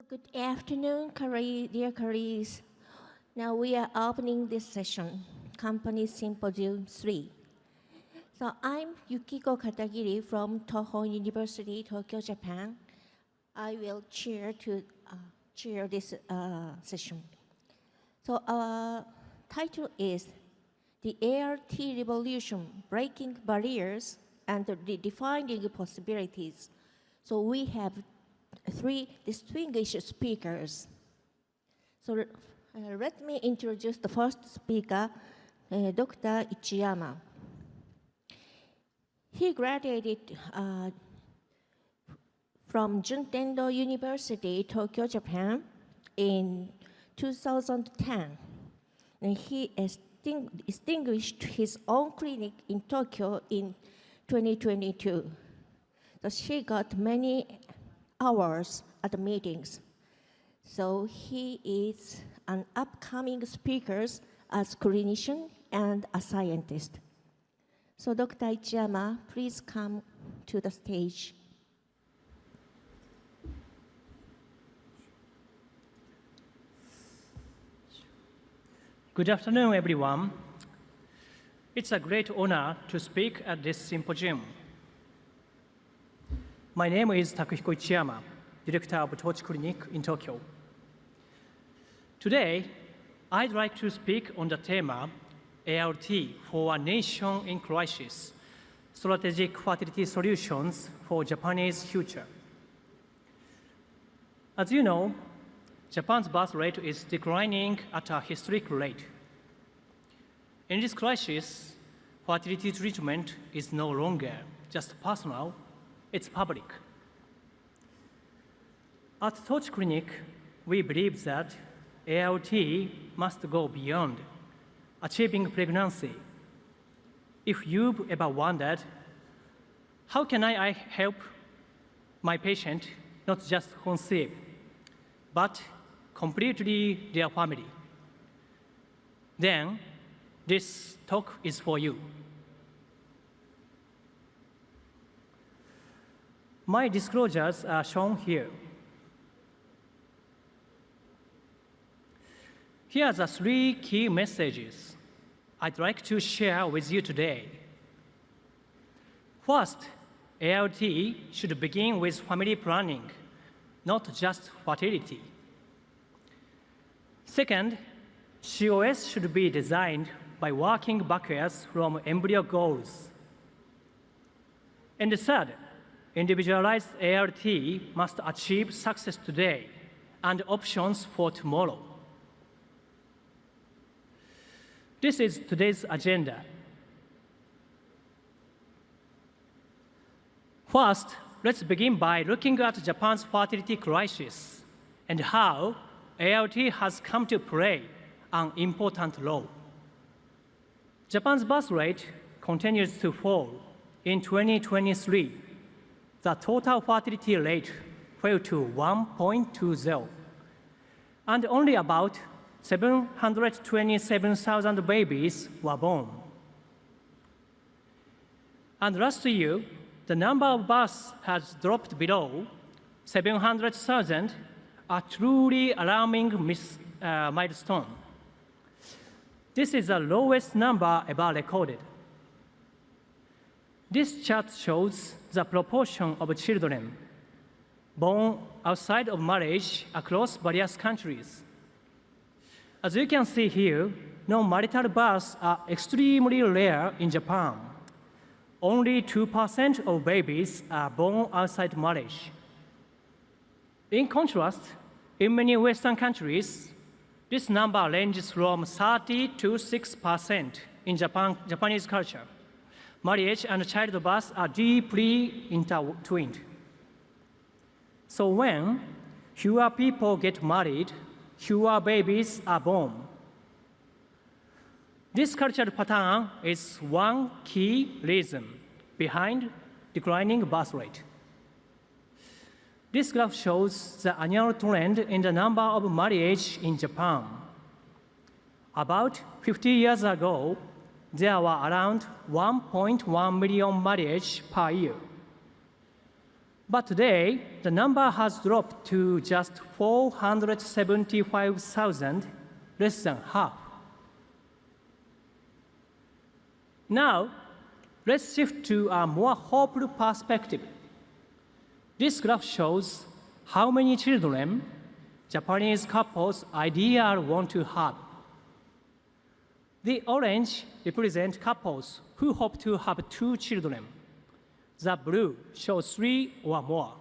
Good afternoon, dear colleagues. Now we are opening this session, Company Symposium 3. So I'm Yukiko Katagiri from Toho University, Tokyo, Japan. I will chair this session. So our title is The ART Revolution, Breaking Barriers and Redefining Possibilities. So we have three distinguished speakers. So let me introduce the first speaker, Dr. Ichiyama. He graduated from Juntendo University, Tokyo, Japan in 2010. And he established his own clinic in Tokyo in 2022. So she got many hours at the meetings. So he is an upcoming speaker as clinician and a scientist. So Dr. Ichiyama, please come to the stage. Good afternoon, everyone. It's a great honor to speak at this symposium. My name is Takahiko Ichiyama, Director of Tochi Clinic in Tokyo. Today, I'd like to speak on the theme ART for a nation in crisis, strategic fertility solutions for Japanese future. As you know, Japan's birth rate is declining at a historic rate. In this crisis, fertility treatment is no longer just personal, it's public. At Tochi Clinic, we believe that ART must go beyond achieving pregnancy. If you've ever wondered, how can I help my patient not just conceive, but completely their family? Then this talk is for you. My disclosures are shown here. Here are the three key messages I'd like to share with you today. First, ART should begin with family planning, not just fertility. Second, COS should be designed by working backwards from embryo goals. And third, individualized ART must achieve success today and options for tomorrow. This is today's agenda. First, let's begin by looking at Japan's fertility crisis and how ART has come to play an important role. Japan's birth rate continues to fall. In 2023, the total fertility rate fell to 1.20, and only about 727,000 babies were born. And last year, the number of births has dropped below 700,000, a truly alarming milestone. This is the lowest number ever recorded. This chart shows the proportion of children born outside of marriage across various countries. As you can see here, non-marital births are extremely rare in Japan. Only 2% of babies are born outside marriage. In contrast, in many Western countries, this number ranges from 30 to 6% in Japanese culture. Marriage and childbirth are deeply intertwined. So when fewer people get married, fewer babies are born. This cultural pattern is one key reason behind declining birth rate. This graph shows the annual trend in the number of marriages in Japan. About 50 years ago, there were around 1.1 million marriages per year. But today, the number has dropped to just 475,000, less than half. Now, let's shift to a more hopeful perspective. This graph shows how many children Japanese couples ideally want to have. The orange represents couples who hope to have 2 children. The blue shows 3 or more.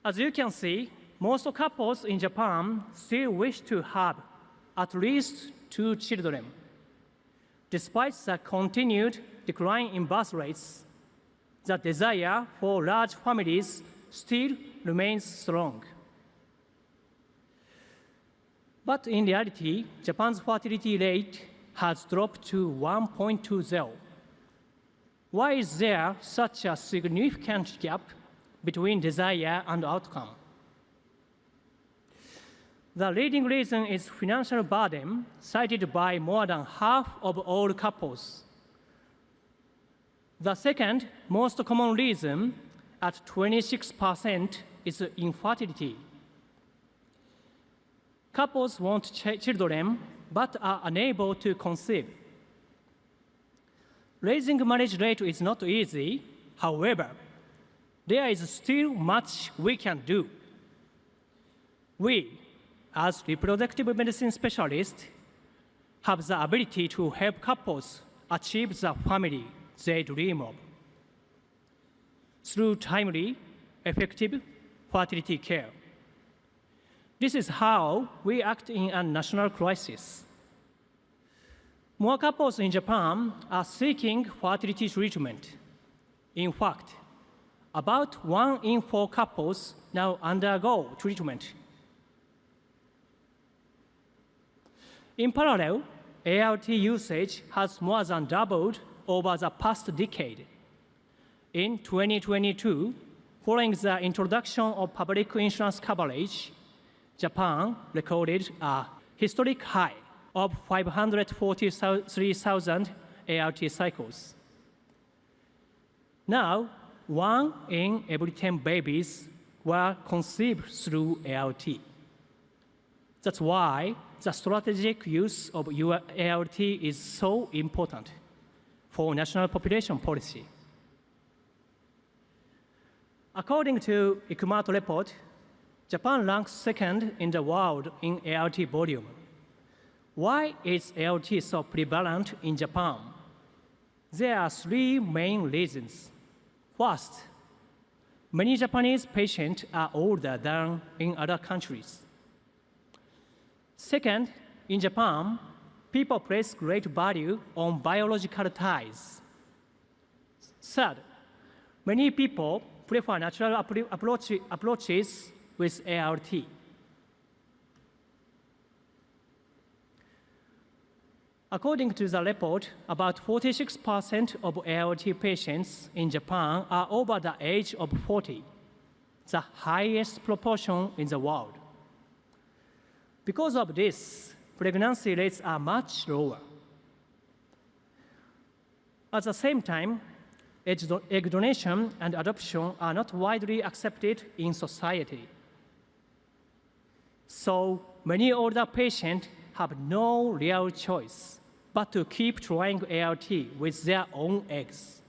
As you can see, most couples in Japan still wish to have at least 2 children. Despite the continued decline in birth rates, the desire for large families still remains strong. But in reality, Japan's fertility rate has dropped to 1.20. Why is there such a significant gap between desire and outcome? The leading reason is financial burden, cited by more than half of all couples. The second most common reason, at 26%, is infertility. Couples want children but are unable to conceive. Raising marriage rate is not easy. However, there is still much we can do. We, as reproductive medicine specialists, have the ability to help couples achieve the family they dream of through timely, effective fertility care. This is how we act in a national crisis. More couples in Japan are seeking fertility treatment. In fact, about 1 in 4 couples now undergo treatment. In parallel, ART usage has more than doubled over the past decade. In 2022, following the introduction of public insurance coverage, Japan recorded a historic high of 543,000 ART cycles. Now, 1 in every 10 babies were conceived through ART. That's why the strategic use of your ART is so important for national population policy. According to Ikumato report, Japan ranks second in the world in ART volume. Why is ART so prevalent in Japan? There are 3 main reasons. First, many Japanese patients are older than in other countries. Second, in Japan, people place great value on biological ties. Third, many people prefer natural approaches with ART. According to the report, about 46% of ART patients in Japan are over the age of 40, the highest proportion in the world. Because of this, pregnancy rates are much lower. At the same time, egg donation and adoption are not widely accepted in society. So many older patients have no real choice but to keep trying ART with their own eggs,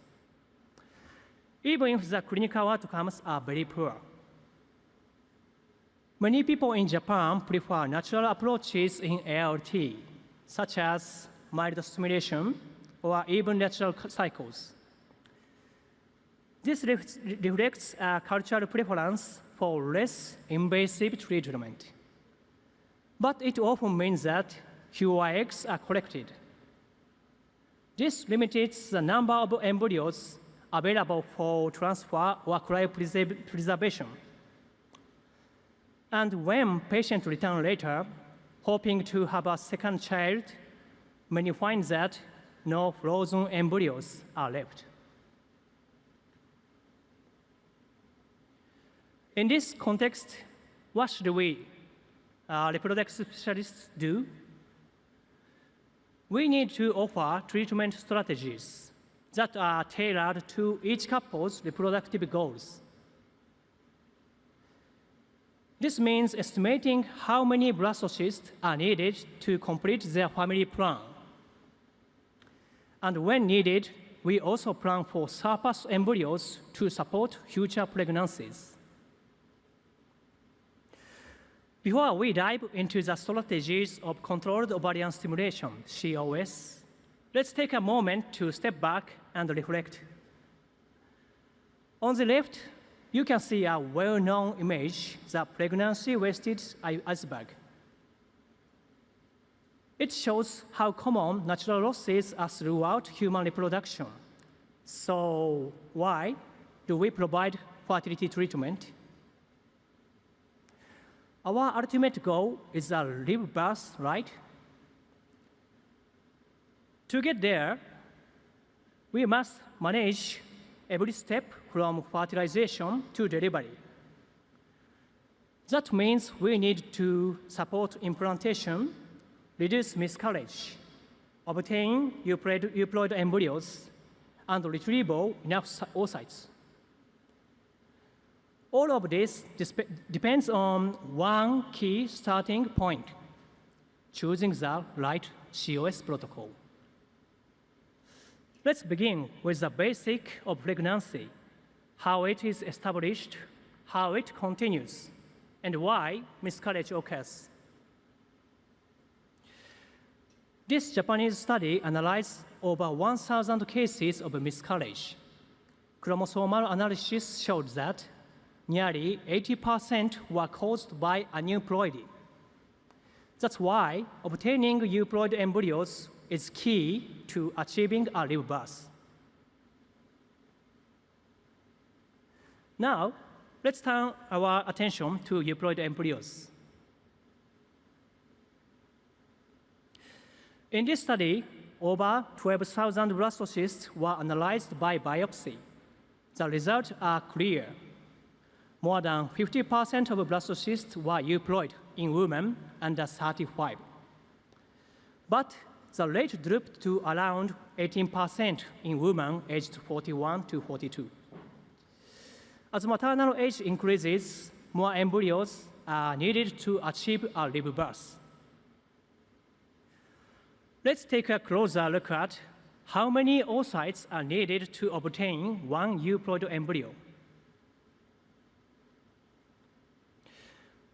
even if the clinical outcomes are very poor. Many people in Japan prefer natural approaches in ART, such as mild stimulation or even natural cycles. This reflects a cultural preference for less invasive treatment. But it often means that fewer eggs are collected. This limits the number of embryos available for transfer or cryopreservation. And when patients return later, hoping to have a second child, many find that no frozen embryos are left. In this context, what should we, reproductive specialists, do? We need to offer treatment strategies that are tailored to each couple's reproductive goals. This means estimating how many blastocysts are needed to complete their family plan. And when needed, we also plan for surplus embryos to support future pregnancies. Before we dive into the strategies of controlled ovarian stimulation, COS, let's take a moment to step back and reflect. On the left, you can see a well-known image, the pregnancy-wasted iceberg. It shows how common natural losses are throughout human reproduction. So why do we provide fertility treatment? Our ultimate goal is a live birth, right? To get there, we must manage every step from fertilization to delivery. That means we need to support implantation, reduce miscarriage, obtain euploid embryos, and retrieval enough oocytes. All of this depends on one key starting point, choosing the right COS protocol. Let's begin with the basic of pregnancy, how it is established, how it continues, and why miscarriage occurs. This Japanese study analyzed over 1,000 cases of miscarriage. Chromosomal analysis showed that nearly 80% were caused by aneuploidy. That's why obtaining euploid embryos is key to achieving a live birth. Now, let's turn our attention to euploid embryos. In this study, over 12,000 blastocysts were analyzed by biopsy. The results are clear. More than 50% of blastocysts were euploid in women under 35. But the rate dropped to around 18% in women aged 41 to 42. As maternal age increases, more embryos are needed to achieve a live birth. Let's take a closer look at how many oocytes are needed to obtain one euploid embryo.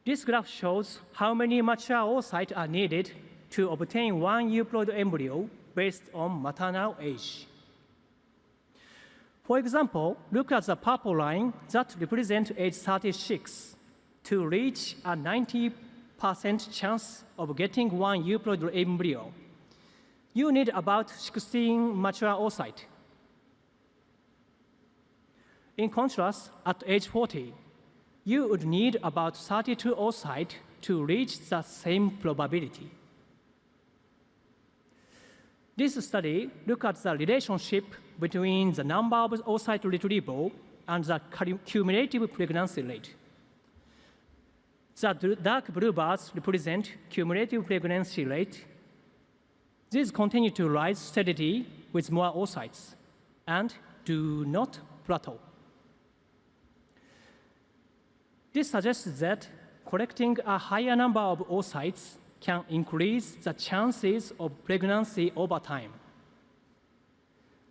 This graph shows how many mature oocytes are needed to obtain one euploid embryo based on maternal age. For example, look at the purple line that represents age 36. To reach a 90% chance of getting one euploid embryo, you need about 16 mature oocytes. In contrast, at age 40, you would need about 32 oocytes to reach the same probability. This study looked at the relationship between the number of oocyte retrieval and the cumulative pregnancy rate. The dark blue bars represent cumulative pregnancy rate. These continue to rise steadily with more oocytes and do not plateau. This suggests that collecting a higher number of oocytes can increase the chances of pregnancy over time.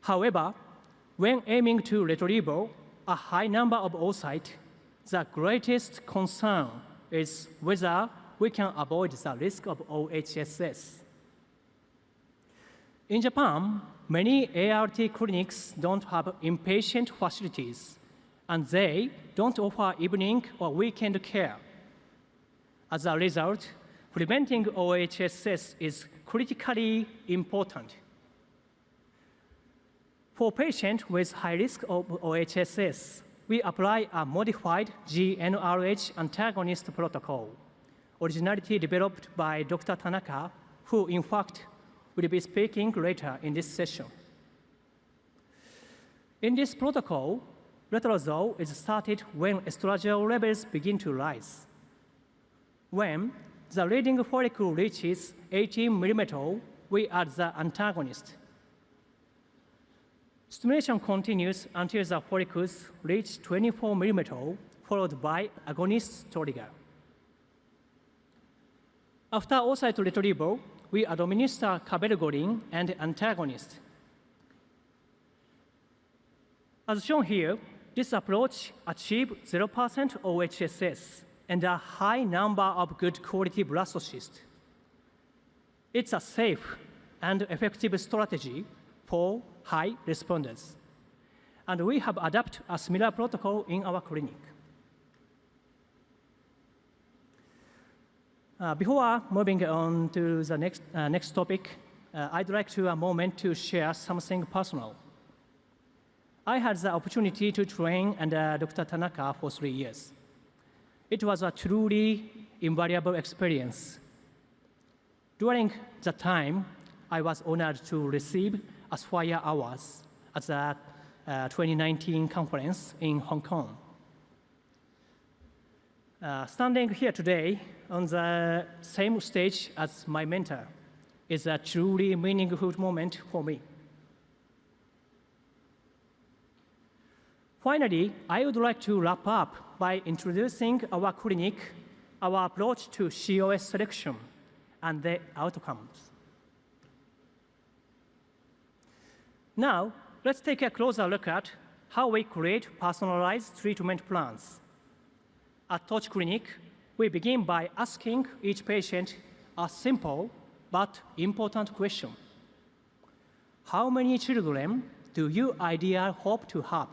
However, when aiming to retrieve a high number of oocytes, the greatest concern is whether we can avoid the risk of OHSS. In Japan, many ART clinics don't have inpatient facilities, and they don't offer evening or weekend care. As a result, preventing OHSS is critically important. For patients with high risk of OHSS, we apply a modified GnRH antagonist protocol, originally developed by Dr. Tanaka, who in fact will be speaking later in this session. In this protocol, letrozole is started when estradiol levels begin to rise. When the leading follicle reaches 18 millimeters, we add the antagonist. Stimulation continues until the follicles reach 24 mm, followed by agonist trigger. After oocyte retrieval, we administer cabergoline and antagonist. As shown here, this approach achieves 0% OHSS and a high number of good quality blastocysts. It's a safe and effective strategy for high responders. And we have adopted a similar protocol in our clinic. Before moving on to the next topic, I'd like to a moment to share something personal. I had the opportunity to train under Dr. Tanaka for 3 years. It was a truly invaluable experience. During that time, I was honored to receive Aspire Awards at the 2019 conference in Hong Kong. Standing here today on the same stage as my mentor is a truly meaningful moment for me. Finally, I would like to wrap up by introducing our clinic, our approach to COS selection, and the outcomes. Now, let's take a closer look at how we create personalized treatment plans. At Torch Clinic, we begin by asking each patient a simple but important question. How many children do you ideally hope to have?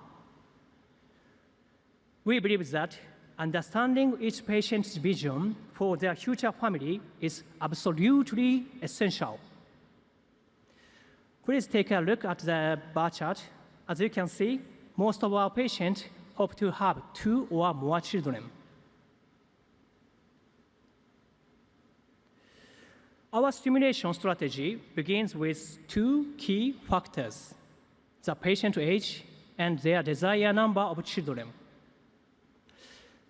We believe that understanding each patient's vision for their future family is absolutely essential. Please take a look at the bar chart. As you can see, most of our patients hope to have 2 or more children. Our stimulation strategy begins with 2 key factors: the patient age and their desired number of children.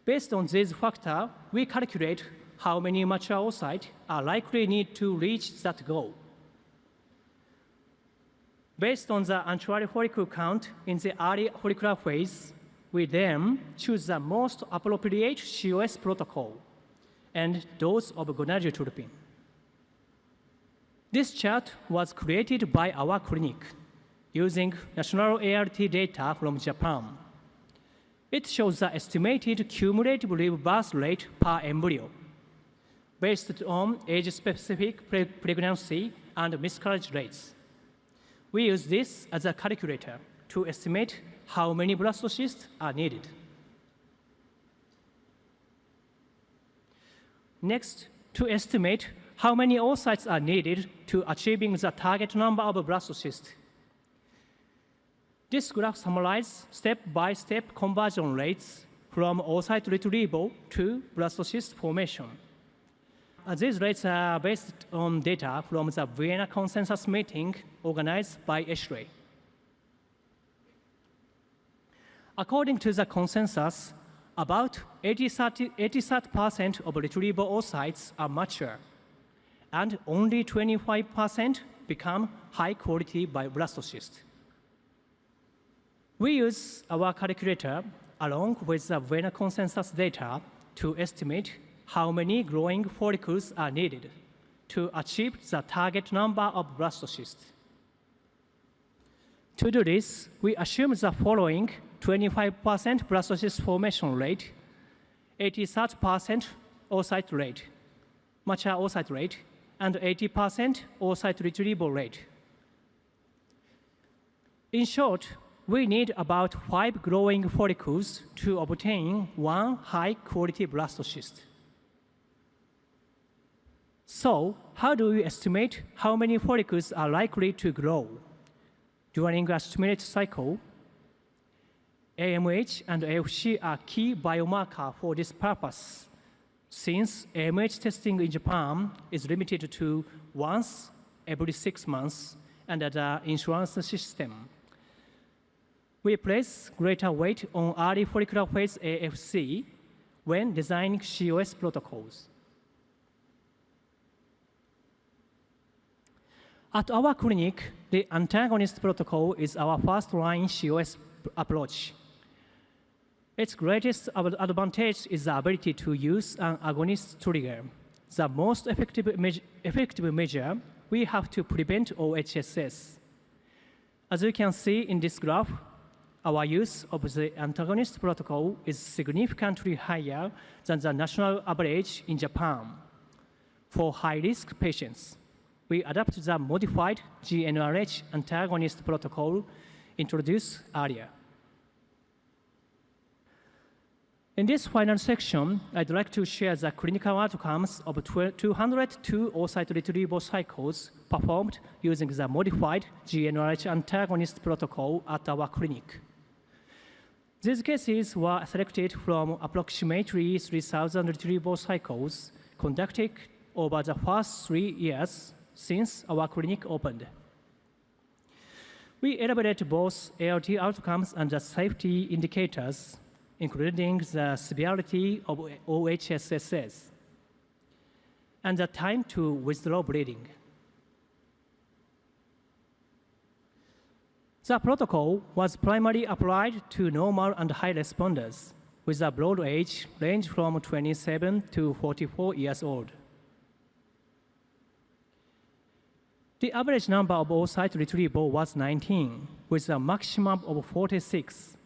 Based on these factors, we calculate how many mature oocytes are likely need to reach that goal. Based on the antral follicle count in the early follicular phase, we then choose the most appropriate COS protocol and dose of gonadotropin. This chart was created by our clinic using national ART data from Japan. It shows the estimated cumulative live birth rate per embryo based on age-specific pregnancy and miscarriage rates. We use this as a calculator to estimate how many blastocysts are needed. Next, to estimate how many oocytes are needed to achieving the target number of blastocysts. This graph summarizes step-by-step conversion rates from oocyte retrieval to blastocyst formation. These rates are based on data from the Vienna Consensus meeting organized by ESHRE. According to the consensus, about 83% of retrievable oocytes are mature, and only 25% become high-quality blastocysts. We use our calculator along with the Vienna consensus data to estimate how many growing follicles are needed to achieve the target number of blastocysts. To do this, we assume the following 25% blastocyst formation rate, 83% oocyte rate, mature oocyte rate, and 80% oocyte retrieval rate. In short, we need about 5 growing follicles to obtain 1 high-quality blastocyst. So, how do we estimate how many follicles are likely to grow? During a stimulated cycle, AMH and AFC are key biomarkers for this purpose, since AMH testing in Japan is limited to once every 6 months under the insurance system. We place greater weight on early follicular phase AFC when designing COS protocols. At our clinic, the antagonist protocol is our first-line COS approach. Its greatest advantage is the ability to use an agonist trigger, the most effective measure we have to prevent OHSS. As you can see in this graph, our use of the antagonist protocol is significantly higher than the national average in Japan. For high-risk patients, we adapt the modified GnRH antagonist protocol introduced earlier. In this final section, I'd like to share the clinical outcomes of 202 oocyte retrieval cycles performed using the modified GnRH antagonist protocol at our clinic. These cases were selected from approximately 3,000 retrieval cycles conducted over the first 3 years since our clinic opened. We elaborate both ALT outcomes and the safety indicators, including the severity of OHSS and the time to withdraw bleeding. The protocol was primarily applied to normal and high responders with a broad age range from 27 to 44 years old. The average number of oocyte retrieval was 19, with a maximum of 46.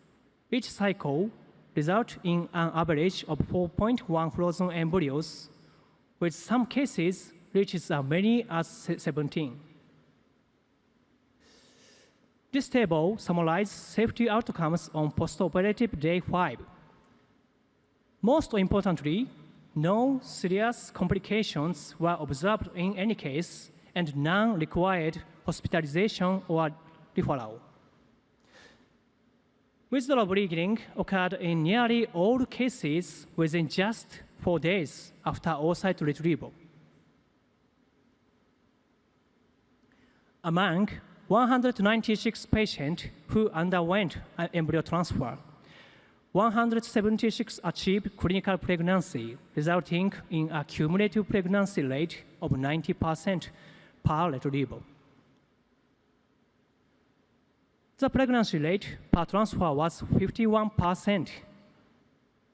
Each cycle resulted in an average of 4.1 frozen embryos, with some cases reaches as many as 17. This table summarizes safety outcomes on postoperative day 5. Most importantly, no serious complications were observed in any case, and none required hospitalization or referral. Withdrawal bleeding occurred in nearly all cases within just 4 days after oocyte retrieval. Among 196 patients who underwent an embryo transfer, 176 achieved clinical pregnancy, resulting in a cumulative pregnancy rate of 90% per retrieval. The pregnancy rate per transfer was 51%.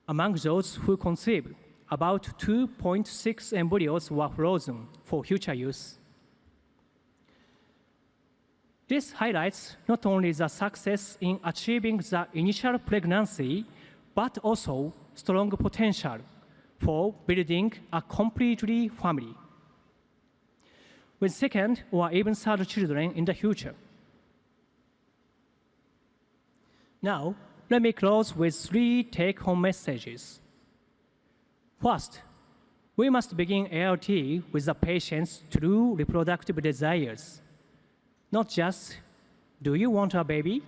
Among those who conceived, about 2.6 embryos were frozen for future use. This highlights not only the success in achieving the initial pregnancy, but also strong potential for building a completely family, with second or even third children in the future. Now, let me close with 3 take-home messages. First, we must begin ALT with the patient's true reproductive desires. Not just, do you want a baby?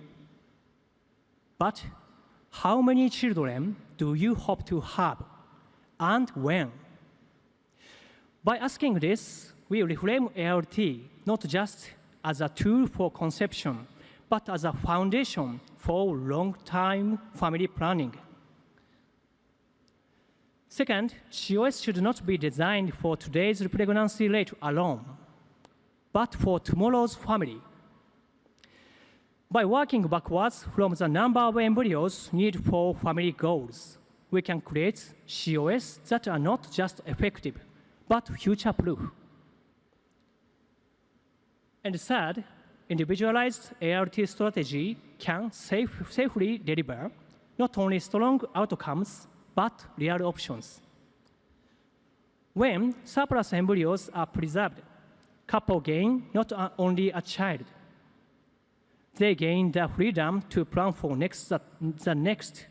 But, how many children do you hope to have, and when? By asking this, we reframe ALT not just as a tool for conception, but as a foundation for long-term family planning. Second, COS should not be designed for today's pregnancy rate alone, but for tomorrow's family. By working backwards from the number of embryos needed for family goals, we can create COS that are not just effective, but future-proof. And third, individualized ALT strategy can safely deliver not only strong outcomes, but real options. When surplus embryos are preserved, couple gain not only a child, they gain the freedom to plan for the next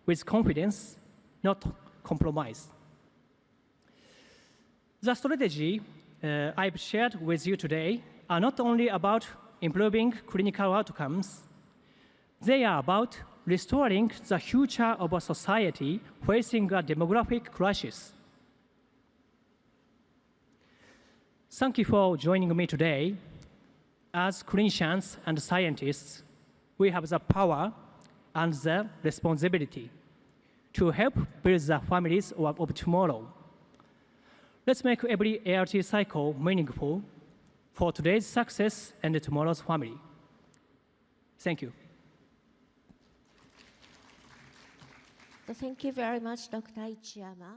with confidence, not compromise. The strategy I've shared with you today are not only about improving clinical outcomes, they are about restoring the future of a society facing a demographic crisis. Thank you for joining me today. As clinicians and scientists, we have the power and the responsibility to help build the families of tomorrow. Let's make every ALT cycle meaningful for today's success and tomorrow's family. Thank you. Thank you very much, Dr. Ichiyama.